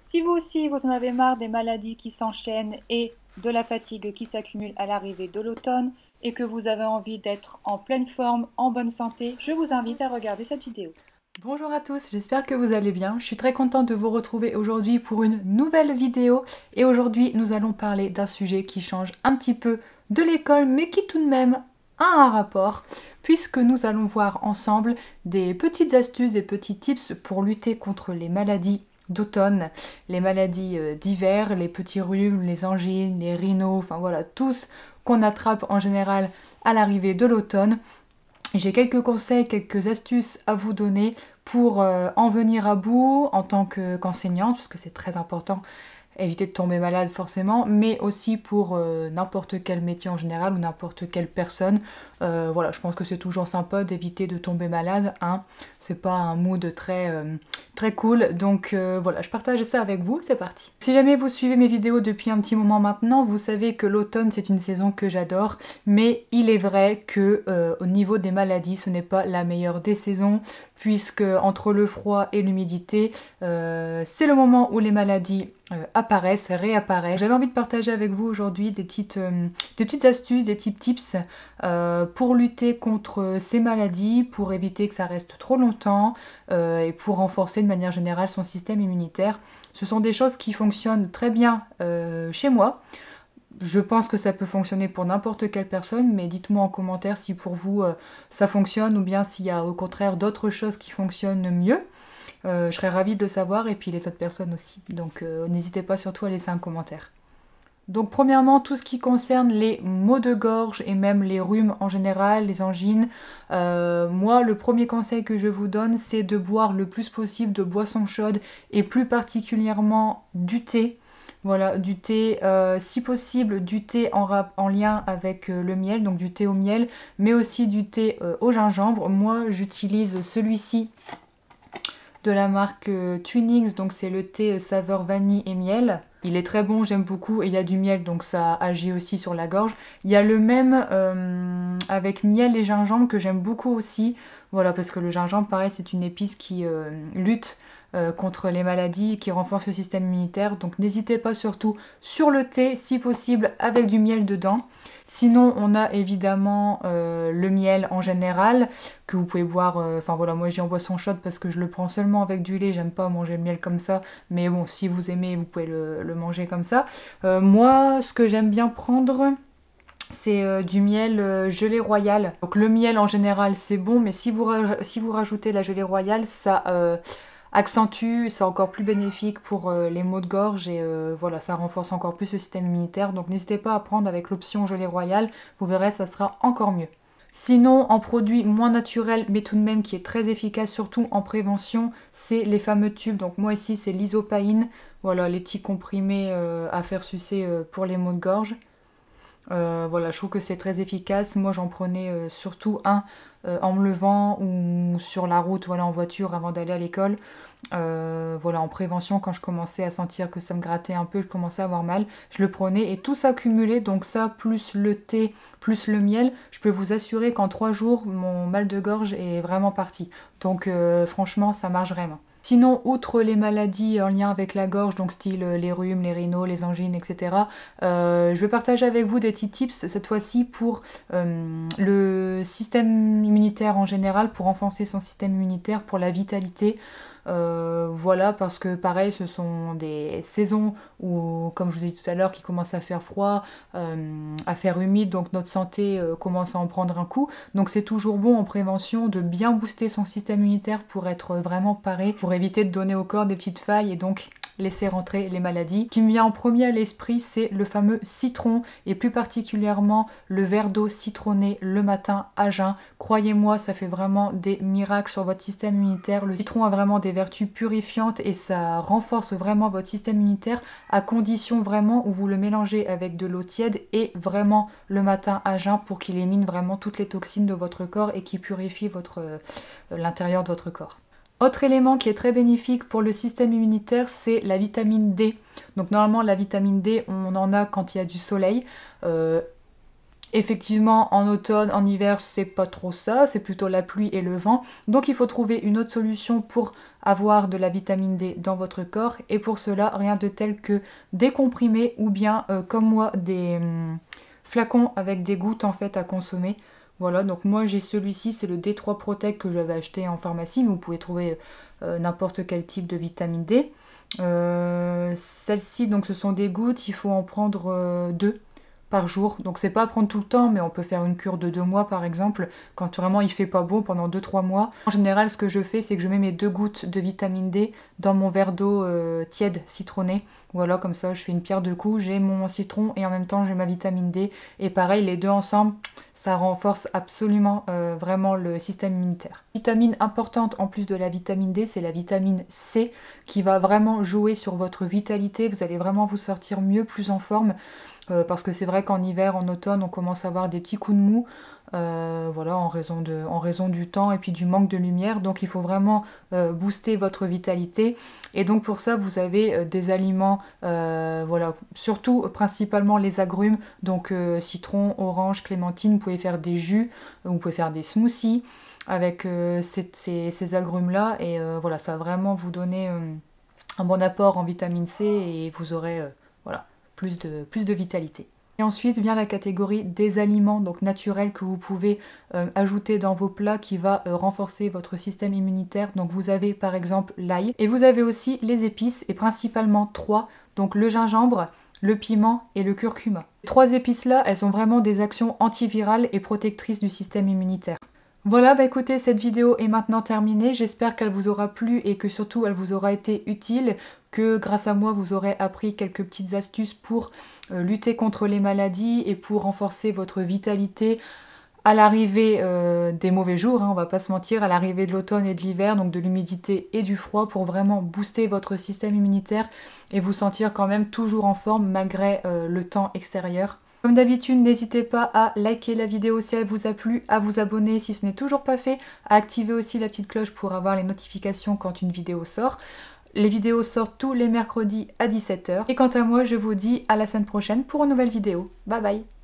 Si vous aussi vous en avez marre des maladies qui s'enchaînent et de la fatigue qui s'accumule à l'arrivée de l'automne et que vous avez envie d'être en pleine forme, en bonne santé, je vous invite à regarder cette vidéo. Bonjour à tous, j'espère que vous allez bien. Je suis très contente de vous retrouver aujourd'hui pour une nouvelle vidéo. Et aujourd'hui, nous allons parler d'un sujet qui change un petit peu de l'école, mais qui tout de même a un rapport, puisque nous allons voir ensemble des petites astuces, des petits tips pour lutter contre les maladies d'automne, les maladies d'hiver, les petits rhumes, les angines, les rhinos, enfin voilà, tous qu'on attrape en général à l'arrivée de l'automne. J'ai quelques conseils, quelques astuces à vous donner pour en venir à bout en tant qu'enseignante, parce que c'est très important, éviter de tomber malade forcément, mais aussi pour n'importe quel métier en général ou n'importe quelle personne. Voilà, je pense que c'est toujours sympa d'éviter de tomber malade, hein. C'est pas un mood très cool, donc voilà, je partage ça avec vous, c'est parti. Si jamais vous suivez mes vidéos depuis un petit moment maintenant, vous savez que l'automne c'est une saison que j'adore, mais il est vrai que au niveau des maladies, ce n'est pas la meilleure des saisons, puisque entre le froid et l'humidité, c'est le moment où les maladies apparaissent, réapparaissent. J'avais envie de partager avec vous aujourd'hui des petites astuces, des petits tips pour lutter contre ces maladies, pour éviter que ça reste trop longtemps et pour renforcer de manière générale son système immunitaire. Ce sont des choses qui fonctionnent très bien chez moi. Je pense que ça peut fonctionner pour n'importe quelle personne, mais dites-moi en commentaire si pour vous ça fonctionne ou bien s'il y a au contraire d'autres choses qui fonctionnent mieux. Je serais ravie de le savoir et puis les autres personnes aussi. Donc n'hésitez pas surtout à laisser un commentaire. Donc premièrement, tout ce qui concerne les maux de gorge et même les rhumes en général, les angines, moi le premier conseil que je vous donne c'est de boire le plus possible de boissons chaudes et plus particulièrement du thé. Voilà, du thé, si possible du thé en lien avec le miel, donc du thé au miel, mais aussi du thé au gingembre. Moi j'utilise celui-ci de la marque Twinings, donc c'est le thé saveur vanille et miel. Il est très bon, j'aime beaucoup, et il y a du miel, donc ça agit aussi sur la gorge. Il y a le même avec miel et gingembre que j'aime beaucoup aussi, voilà, parce que le gingembre, pareil, c'est une épice qui lutte contre les maladies, qui renforce le système immunitaire, donc n'hésitez pas surtout sur le thé, si possible, avec du miel dedans. Sinon, on a évidemment le miel en général, que vous pouvez boire, enfin voilà, moi j'ai en boisson chaude parce que je le prends seulement avec du lait, j'aime pas manger le miel comme ça, mais bon, si vous aimez, vous pouvez le manger comme ça. Moi, ce que j'aime bien prendre, c'est du miel gelée royale. Donc le miel en général c'est bon, mais si vous rajoutez la gelée royale, ça accentue, c'est encore plus bénéfique pour les maux de gorge et voilà, ça renforce encore plus le système immunitaire. Donc n'hésitez pas à prendre avec l'option gelée royale, vous verrez, ça sera encore mieux. Sinon, en produit moins naturel, mais tout de même qui est très efficace, surtout en prévention, c'est les fameux tubes. Donc moi ici, c'est l'isopaïne. Voilà, les petits comprimés à faire sucer pour les maux de gorge. Voilà, je trouve que c'est très efficace. Moi, j'en prenais surtout un en me levant ou sur la route, voilà, en voiture avant d'aller à l'école. Voilà, en prévention, quand je commençais à sentir que ça me grattait un peu, je commençais à avoir mal, je le prenais et tout s'accumulait, donc ça plus le thé, plus le miel, je peux vous assurer qu'en 3 jours, mon mal de gorge est vraiment parti. Donc franchement, ça marche vraiment. Sinon, outre les maladies en lien avec la gorge, donc style les rhumes, les rhinos, les angines, etc., je vais partager avec vous des petits tips cette fois-ci pour le système immunitaire en général, pour renforcer son système immunitaire, pour la vitalité. Voilà, parce que pareil, ce sont des saisons où, comme je vous ai dit tout à l'heure, qui commence à faire froid, à faire humide, donc notre santé commence à en prendre un coup. Donc c'est toujours bon en prévention de bien booster son système immunitaire pour être vraiment paré, pour éviter de donner au corps des petites failles et donc laisser rentrer les maladies. Ce qui me vient en premier à l'esprit, c'est le fameux citron et plus particulièrement le verre d'eau citronné le matin à jeun. Croyez-moi, ça fait vraiment des miracles sur votre système immunitaire. Le citron a vraiment des vertus purifiantes et ça renforce vraiment votre système immunitaire à condition vraiment où vous le mélangez avec de l'eau tiède et vraiment le matin à jeun pour qu'il élimine vraiment toutes les toxines de votre corps et qui purifie l'intérieur de votre corps. Autre élément qui est très bénéfique pour le système immunitaire, c'est la vitamine D. Donc normalement la vitamine D, on en a quand il y a du soleil. Effectivement, en automne, en hiver, c'est pas trop ça, c'est plutôt la pluie et le vent. Donc il faut trouver une autre solution pour avoir de la vitamine D dans votre corps. Et pour cela, rien de tel que des comprimés ou bien, comme moi, des flacons avec des gouttes en fait à consommer. Voilà, donc moi j'ai celui-ci, c'est le D3 Protect que j'avais acheté en pharmacie, mais vous pouvez trouver n'importe quel type de vitamine D. Celle-ci, donc ce sont des gouttes, il faut en prendre 2 par jour. Donc c'est pas à prendre tout le temps, mais on peut faire une cure de 2 mois par exemple, quand vraiment il fait pas beau pendant 2-3 mois. En général, ce que je fais, c'est que je mets mes 2 gouttes de vitamine D dans mon verre d'eau tiède citronné. Voilà, comme ça je fais une pierre deux coups, j'ai mon citron et en même temps j'ai ma vitamine D. Et pareil, les deux ensemble, ça renforce absolument vraiment le système immunitaire. Vitamine importante en plus de la vitamine D, c'est la vitamine C qui va vraiment jouer sur votre vitalité. Vous allez vraiment vous sortir mieux, plus en forme. Parce que c'est vrai qu'en hiver, en automne, on commence à avoir des petits coups de mou, voilà, en raison du temps et puis du manque de lumière. Donc il faut vraiment booster votre vitalité. Et donc pour ça, vous avez des aliments, voilà, surtout principalement les agrumes, donc citron, orange, clémentine. Vous pouvez faire des jus, vous pouvez faire des smoothies avec ces agrumes-là. Et voilà, ça va vraiment vous donner un bon apport en vitamine C et vous aurez, voilà, plus de vitalité. Et ensuite vient la catégorie des aliments donc naturels que vous pouvez ajouter dans vos plats qui va renforcer votre système immunitaire. Donc vous avez par exemple l'ail et vous avez aussi les épices et principalement 3, donc le gingembre, le piment et le curcuma. Ces 3 épices là, elles ont vraiment des actions antivirales et protectrices du système immunitaire. Voilà, bah écoutez, cette vidéo est maintenant terminée. J'espère qu'elle vous aura plu et que surtout elle vous aura été utile, que grâce à moi vous aurez appris quelques petites astuces pour lutter contre les maladies et pour renforcer votre vitalité à l'arrivée des mauvais jours, hein, on va pas se mentir, à l'arrivée de l'automne et de l'hiver, donc de l'humidité et du froid, pour vraiment booster votre système immunitaire et vous sentir quand même toujours en forme malgré le temps extérieur. Comme d'habitude, n'hésitez pas à liker la vidéo si elle vous a plu, à vous abonner si ce n'est toujours pas fait, à activer aussi la petite cloche pour avoir les notifications quand une vidéo sort. Les vidéos sortent tous les mercredis à 17 h. Et quant à moi, je vous dis à la semaine prochaine pour une nouvelle vidéo. Bye bye!